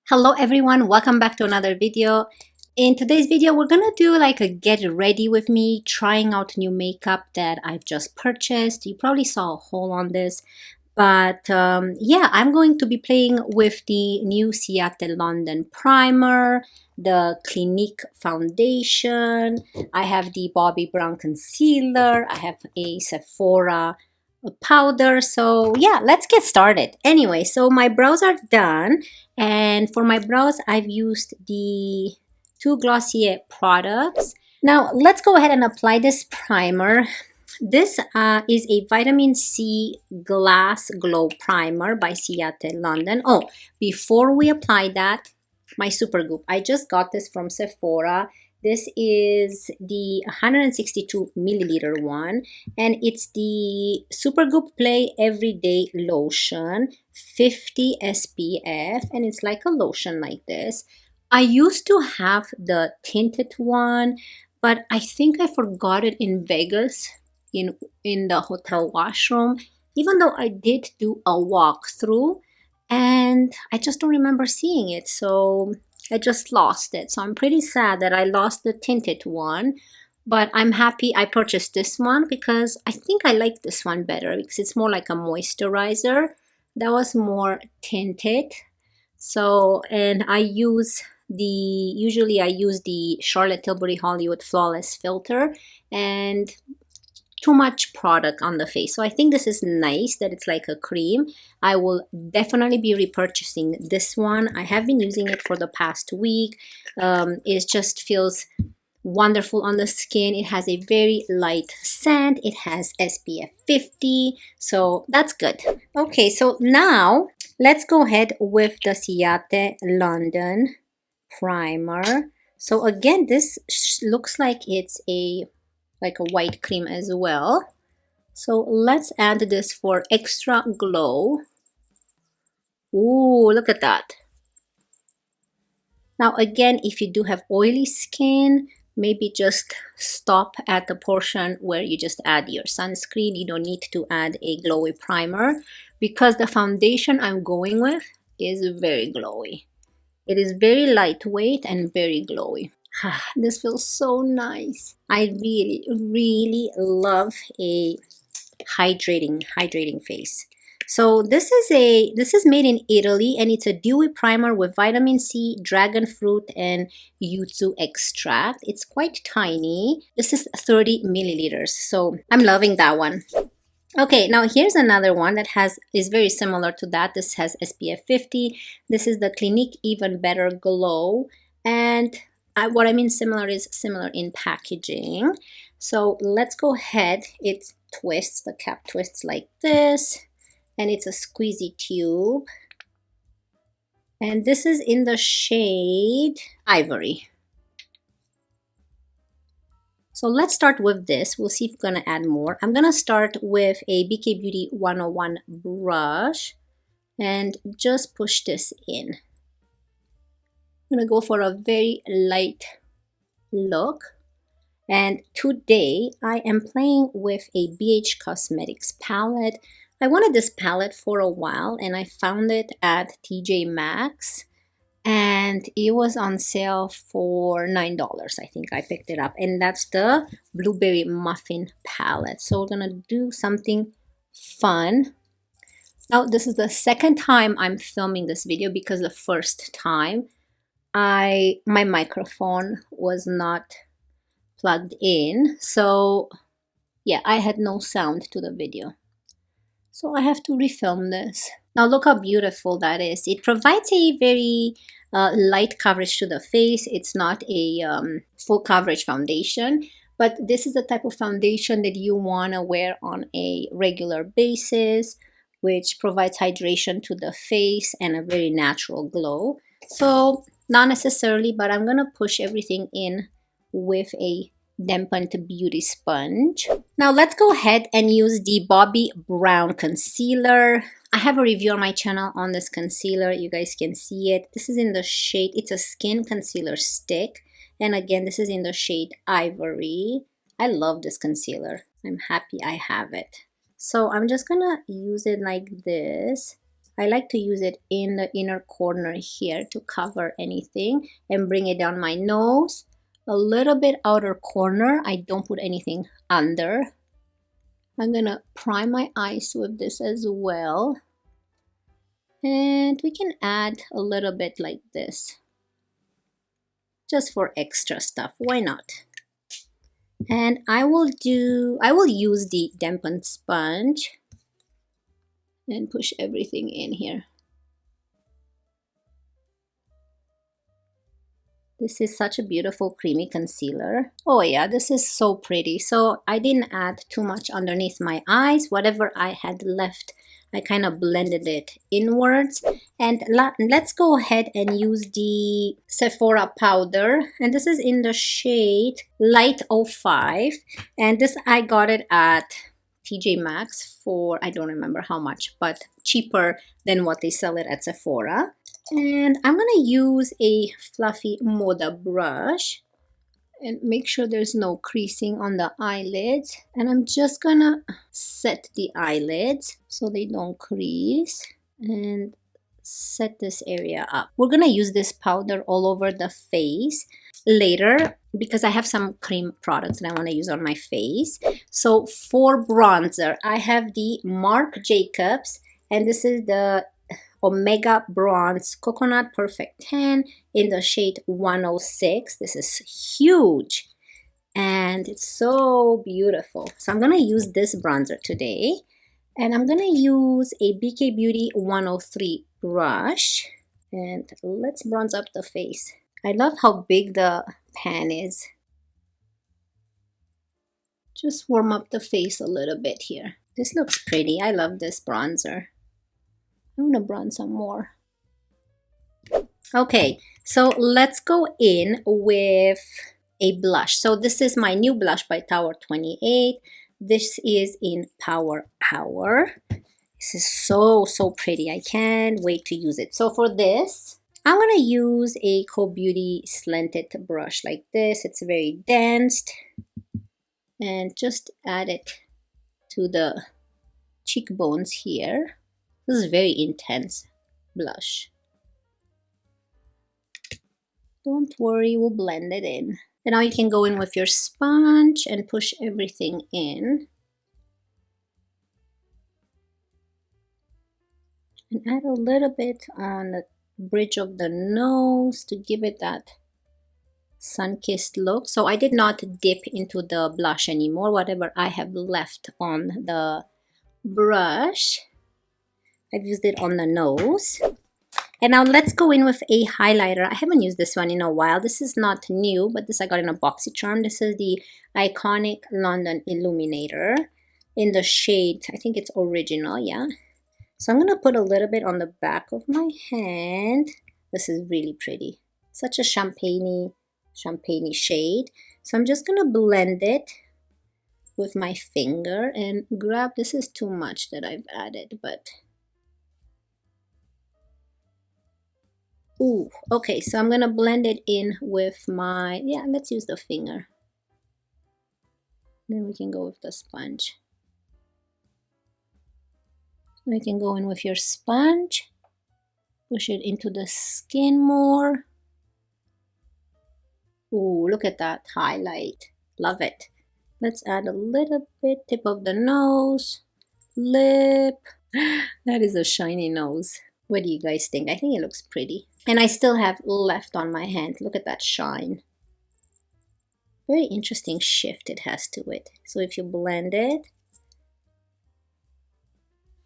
Hello everyone, welcome back to another video. In today's video, we're gonna do like a get ready with me, trying out new makeup that I've just purchased. You probably saw a haul on this, but yeah, I'm going to be playing with the new Ciate London primer, the Clinique foundation. I have the Bobbi Brown concealer. I have a Sephora powder. So yeah, let's get started. Anyway, so my brows are done, and for my brows I've used the two Glossier products. Now let's go ahead and apply this primer. This is a vitamin C glass glow primer by Ciate London. Oh, before we apply that, my super goop, I just got this from Sephora. This is the 162 milliliter one, and it's the Super Goop Play Everyday Lotion, 50 SPF, and it's like a lotion like this. I used to have the tinted one, but I think I forgot it in Vegas in the hotel washroom, even though I did do a walkthrough, and I just don't remember seeing it. So I just lost it. So I'm pretty sad that I lost the tinted one, but I'm happy I purchased this one because I think I like this one better because it's more like a moisturizer. That was more tinted. So, and usually I use the Charlotte Tilbury Hollywood Flawless Filter, and too much product on the face. So I think this is nice that it's like a cream. I will definitely be repurchasing this one. I have been using it for the past week. It just feels wonderful on the skin. It has a very light scent. It has SPF 50, so that's good. Okay, so now let's go ahead with the Ciate London primer. So again, this looks like it's a white cream as well. So let's add this for extra glow. Ooh, look at that. Now again, if you do have oily skin, maybe just stop at the portion where you just add your sunscreen. You don't need to add a glowy primer because the foundation I'm going with is very glowy. It is very lightweight and very glowy. This feels so nice. I really love a hydrating face. So this is made in Italy, and it's a dewy primer with vitamin C, dragon fruit, and yuzu extract. It's quite tiny. This is 30 milliliters, so I'm loving that one. Okay, now here's another one that is very similar to that. This has SPF 50. This is the Clinique Even Better Glow, and what I mean similar is similar in packaging. So let's go ahead. It twists, the cap twists like this, and it's a squeezy tube. And this is in the shade Ivory. So let's start with this. We'll see if we're gonna add more. I'm gonna start with a BK Beauty 101 brush and just push this in. I'm gonna go for a very light look, and today I am playing with a BH Cosmetics palette. I wanted this palette for a while, and I found it at TJ Maxx, and it was on sale for $9. I think I picked it up, and that's the Blueberry Muffin palette. So we're gonna do something fun. Now this is the second time I'm filming this video because the first time my microphone was not plugged in, so yeah, I had no sound to the video, so I have to refilm this. Now look how beautiful that is. It provides a very light coverage to the face. It's not a full coverage foundation, but this is the type of foundation that you want to wear on a regular basis, which provides hydration to the face and a very natural glow. So not necessarily, but I'm gonna push everything in with a dampened beauty sponge. Now let's go ahead and use the Bobbi Brown concealer. I have a review on my channel on this concealer. You guys can see it. This is in the shade, it's a skin concealer stick. And again, this is in the shade Ivory. I love this concealer. I'm happy I have it. So I'm just gonna use it like this. I like to use it in the inner corner here to cover anything and bring it down my nose. A little bit outer corner. I don't put anything under. I'm gonna prime my eyes with this as well. And we can add a little bit like this. Just for extra stuff. Why not? And I will use the dampened sponge and push everything in here. This is such a beautiful creamy concealer. Oh yeah, this is so pretty. So I didn't add too much underneath my eyes. Whatever I had left, I kind of blended it inwards. And let's go ahead and use the Sephora powder. And this is in the shade Light 05. And this, I got it at TJ Maxx for, I don't remember how much, but cheaper than what they sell it at Sephora. And I'm going to use a fluffy Moda brush and make sure there's no creasing on the eyelids. And I'm just going to set the eyelids so they don't crease and set this area up. We're going to use this powder all over the face later because I have some cream products that I want to use on my face. So for bronzer, I have the Marc Jacobs, and this is the Omega Bronze Coconut Perfect Tan in the shade 106. This is huge and it's so beautiful. So I'm going to use this bronzer today, and I'm going to use a BK Beauty 103 brush, and let's bronze up the face. I love how big the pan is. Just warm up the face a little bit here. This looks pretty. I love this bronzer. I'm gonna bronze some more. Okay, so let's go in with a blush. So this is my new blush by Tower 28. This is in Power Hour. This is so pretty. I can't wait to use it. So for this, I'm gonna use a Co Beauty slanted brush like this. It's very dense, and just add it to the cheekbones here. This is very intense blush. Don't worry, we'll blend it in. And now you can go in with your sponge and push everything in. And add a little bit on the bridge of the nose to give it that sun-kissed look. So I did not dip into the blush anymore. Whatever I have left on the brush, I've used it on the nose. And now let's go in with a highlighter. I haven't used this one in a while. This is not new, but this I got in a BoxyCharm. This is the Iconic London Illuminator in the shade, I think it's Original, yeah. So I'm going to put a little bit on the back of my hand. This is really pretty. Such a champagne-y shade. So I'm just going to blend it with my finger and grab. This is too much that I've added, but ooh, okay, so I'm gonna blend it in with my, yeah, let's use the finger. Then we can go with the sponge. You can go in with your sponge, push it into the skin more. Ooh, look at that highlight. Love it. Let's add a little bit, tip of the nose, lip. That is a shiny nose. What do you guys think? I think it looks pretty. And I still have left on my hand. Look at that shine. Very interesting shift it has to it. So if you blend it,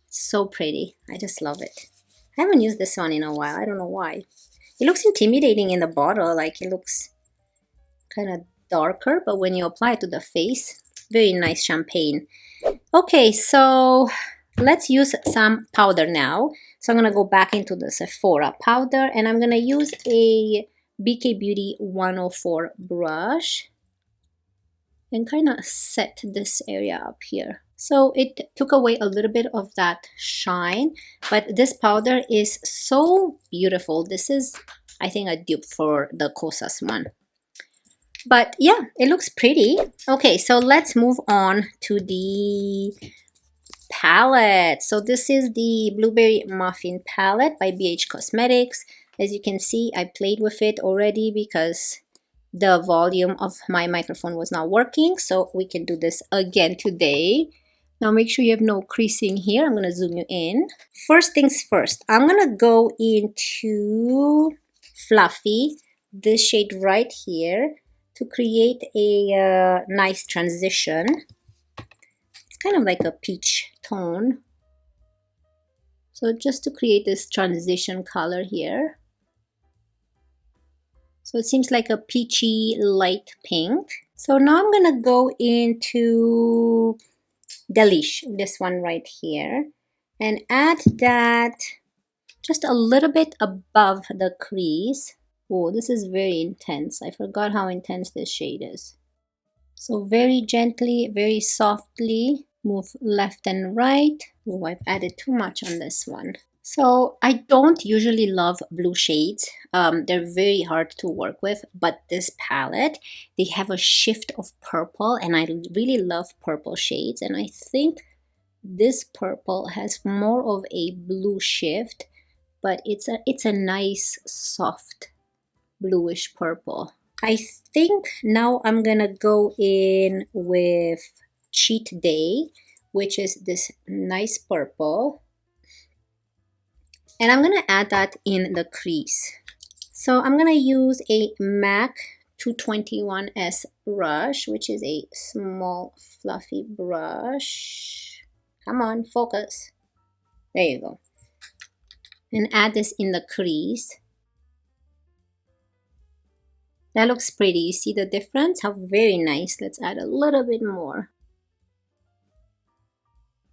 it's so pretty. I just love it. I haven't used this one in a while. I don't know why. It looks intimidating in the bottle. Like it looks kind of darker, but when you apply it to the face, very nice champagne. Okay, so let's use some powder now. So I'm going to go back into the Sephora powder, and I'm going to use a BK Beauty 104 brush and kind of set this area up here. So it took away a little bit of that shine, but this powder is so beautiful. This is, I think, a dupe for the Kosas one. But yeah, it looks pretty. Okay, so let's move on to the palette. So this is the Blueberry Muffin palette by BH Cosmetics. As you can see, I played with it already because the volume of my microphone was not working. So we can do this again today. Now make sure you have no creasing here. I'm going to zoom you in. First things first, I'm going to go into Fluffy, this shade right here, to create a nice transition. It's kind of like a peach tone. So just to create this transition color here. So it seems like a peachy light pink. So now I'm going to go into Delish, this one right here, and add that just a little bit above the crease. Oh, this is very intense. I forgot how intense this shade is. So very gently, very softly, move left and right. Oh, I've added too much on this one. So I don't usually love blue shades. They're very hard to work with, but this palette, they have a shift of purple, and I really love purple shades. And I think this purple has more of a blue shift, but it's a nice soft bluish purple. I think now I'm gonna go in with Cheat Day, which is this nice purple. And I'm going to add that in the crease. So I'm going to use a MAC 221S brush, which is a small fluffy brush. Come on, focus. There you go. And add this in the crease. That looks pretty. You see the difference? How very nice. Let's add a little bit more.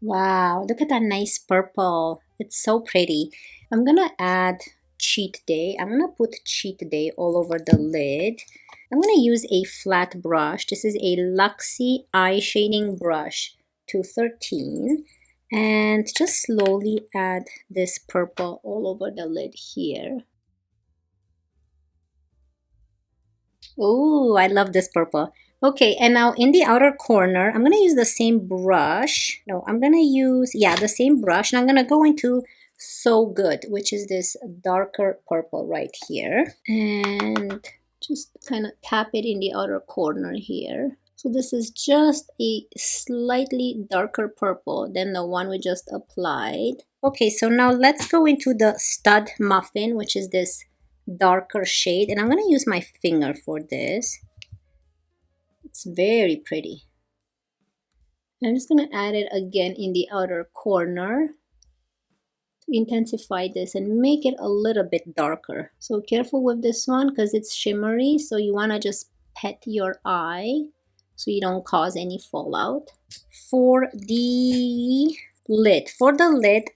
Wow, look at that nice purple. It's so pretty. I'm gonna add Cheat Day. I'm gonna put Cheat Day all over the lid. I'm gonna use a flat brush. This is a Luxie eye shading brush 213. And just slowly add this purple all over the lid here. Oh, I love this purple. Okay, and now in the outer corner, I'm going to use the same brush. No, I'm going to use, the same brush. And I'm going to go into So Good, which is this darker purple right here. And just kind of tap it in the outer corner here. So this is just a slightly darker purple than the one we just applied. Okay, so now let's go into the Stud Muffin, which is this darker shade. And I'm going to use my finger for this. It's very pretty. I'm just going to add it again in the outer corner to intensify this and make it a little bit darker. So careful with this one because it's shimmery. So you want to just pet your eye so you don't cause any fallout. For the lid,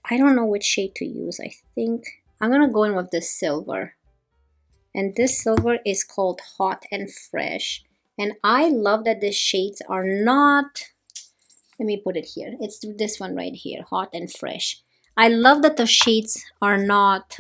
I don't know which shade to use. I think I'm going to go in with this silver. And this silver is called Hot and Fresh. And I love that the shades are not, let me put it here. It's this one right here, Hot and Fresh. I love that the shades are not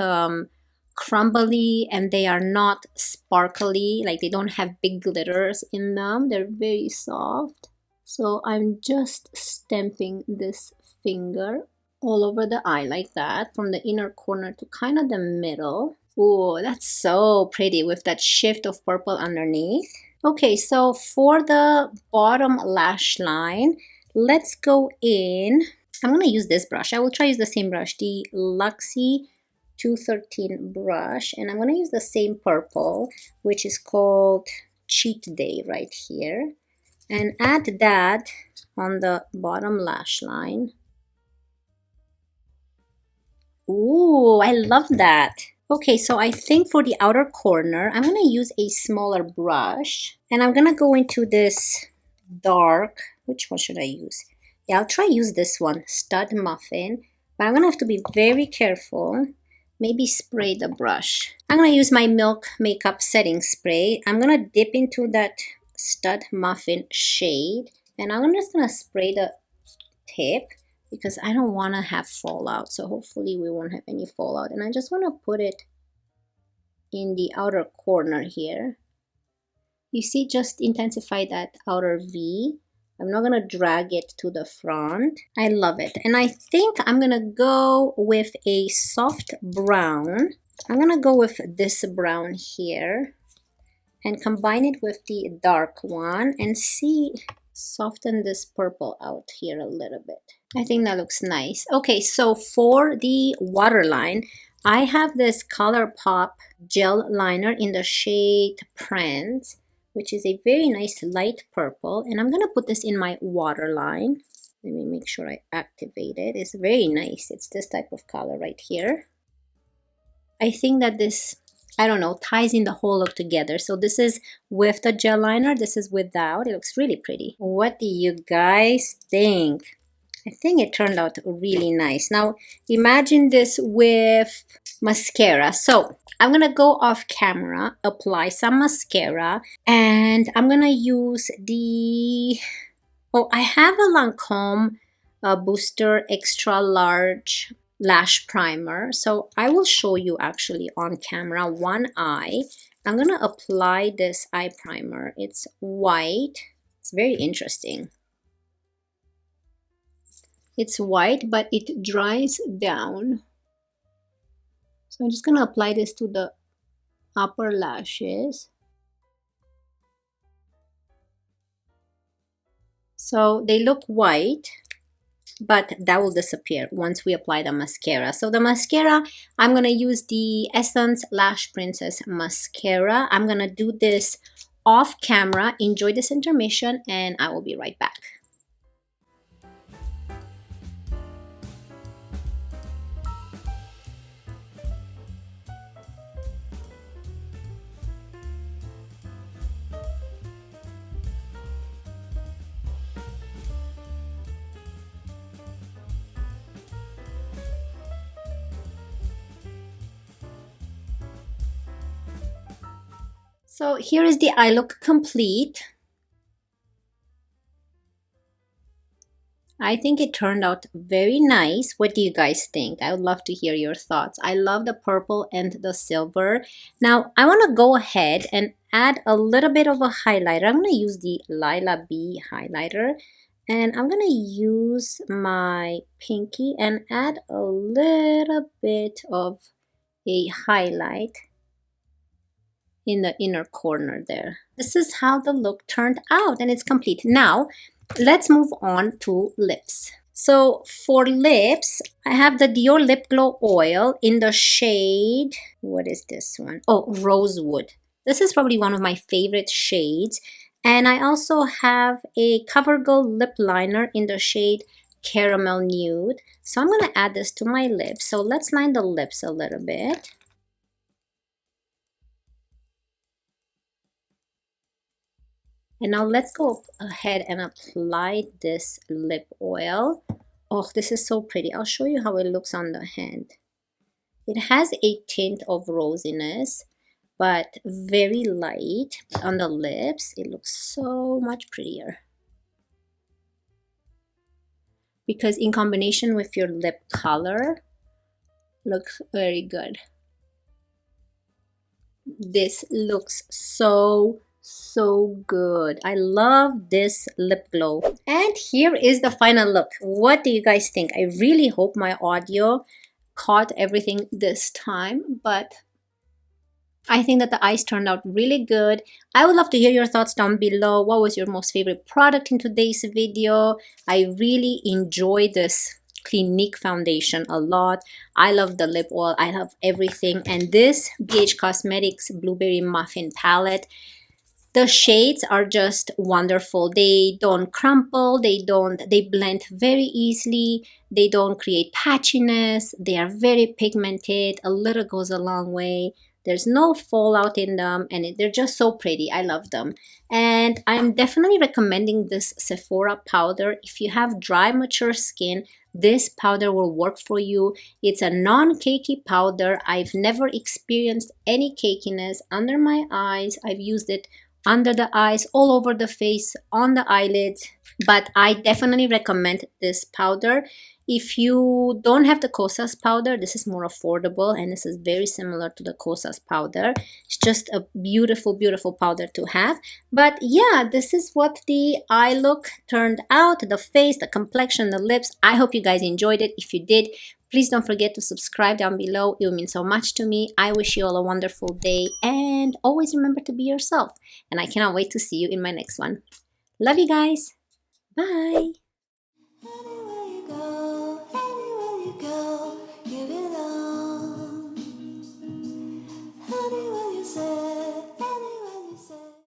crumbly and they are not sparkly. Like they don't have big glitters in them. They're very soft. So I'm just stamping this finger all over the eye like that, from the inner corner to kind of the middle. Oh, that's so pretty with that shift of purple underneath. Okay, so for the bottom lash line, let's go in. I'm going to use this brush. I will try to use the same brush, the Luxie 213 brush. And I'm going to use the same purple, which is called Cheat Day right here. And add that on the bottom lash line. Ooh, I love that. Okay, so I think for the outer corner, I'm going to use a smaller brush. And I'm going to go into this dark, which one should I use? Yeah, I'll try use this one, Stud Muffin. But I'm going to have to be very careful. Maybe spray the brush. I'm going to use my Milk Makeup Setting Spray. I'm going to dip into that Stud Muffin shade. And I'm just going to spray the tip, because I don't want to have fallout. So hopefully we won't have any fallout. And I just want to put it in the outer corner here. You see, just intensify that outer V I'm not gonna drag it to the front. I love it. And I think I'm gonna go with a soft brown. I'm gonna go with this brown here and combine it with the dark one and see, soften this purple out here a little bit. I think that looks nice. Okay, so for the waterline, I have this ColourPop gel liner in the shade Prince, which is a very nice light purple. And I'm gonna put this in my waterline. Let me make sure I activate it. It's very nice. It's this type of color right here. I think that this, I don't know, ties in the whole look together. So this is with the gel liner, this is without. It looks really pretty. What do you guys think? I think it turned out really nice. Now imagine this with mascara. So I'm gonna go off camera, apply some mascara, and I'm gonna use the, oh, I have a Lancome Booster Extra Large Lash Primer. So I will show you actually on camera one eye. I'm gonna apply this eye primer. It's white. It's very interesting. It's white, but it dries down. So I'm just gonna apply this to the upper lashes. So they look white, but that will disappear once we apply the mascara. So the mascara, I'm gonna use the Essence Lash Princess mascara. I'm gonna do this off camera. Enjoy this intermission and I will be right back. So here is the eye look complete. I think it turned out very nice. What do you guys think? I would love to hear your thoughts. I love the purple and the silver. Now I want to go ahead and add a little bit of a highlighter. I'm going to use the Lila B highlighter. And I'm going to use my pinky and add a little bit of a highlight in the inner corner there. This is how the look turned out and it's complete. Now let's move on to lips. So for lips, I have the Dior Lip Glow Oil in the shade, what is this one? Oh, Rosewood. This is probably one of my favorite shades. And I also have a CoverGirl lip liner in the shade Caramel Nude. So I'm going to add this to my lips. So let's line the lips a little bit. And now let's go ahead and apply this lip oil. Oh, this is so pretty. I'll show you how it looks on the hand. It has a tint of rosiness, but very light on the lips. It looks so much prettier. Because in combination with your lip color, looks very good. This looks so good. I love this lip glow. And here is the final look. What do you guys think? I really hope my audio caught everything this time, but I think that the eyes turned out really good. I would love to hear your thoughts down below. What was your most favorite product in today's video? I really enjoyed this Clinique foundation a lot. I love the lip oil. I love everything. And this BH Cosmetics Blueberry Muffin palette, the shades are just wonderful. They don't crumple, they blend very easily, they don't create patchiness, they are very pigmented, a little goes a long way. There's no fallout in them and they're just so pretty. I love them. And I'm definitely recommending this Sephora powder. If you have dry, mature skin, this powder will work for you. It's a non-cakey powder. I've never experienced any cakiness under my eyes. I've used it under the eyes, all over the face, on the eyelids, but I definitely recommend this powder. If you don't have the Kosas powder, this is more affordable, and this is very similar to the Kosas powder. It's just a beautiful, beautiful powder to have. But yeah, this is what the eye look turned out, the face, the complexion, the lips. I hope you guys enjoyed it. If you did, please don't forget to subscribe down below. It will mean so much to me. I wish you all a wonderful day, and always remember to be yourself. And I cannot wait to see you in my next one. Love you guys. Bye.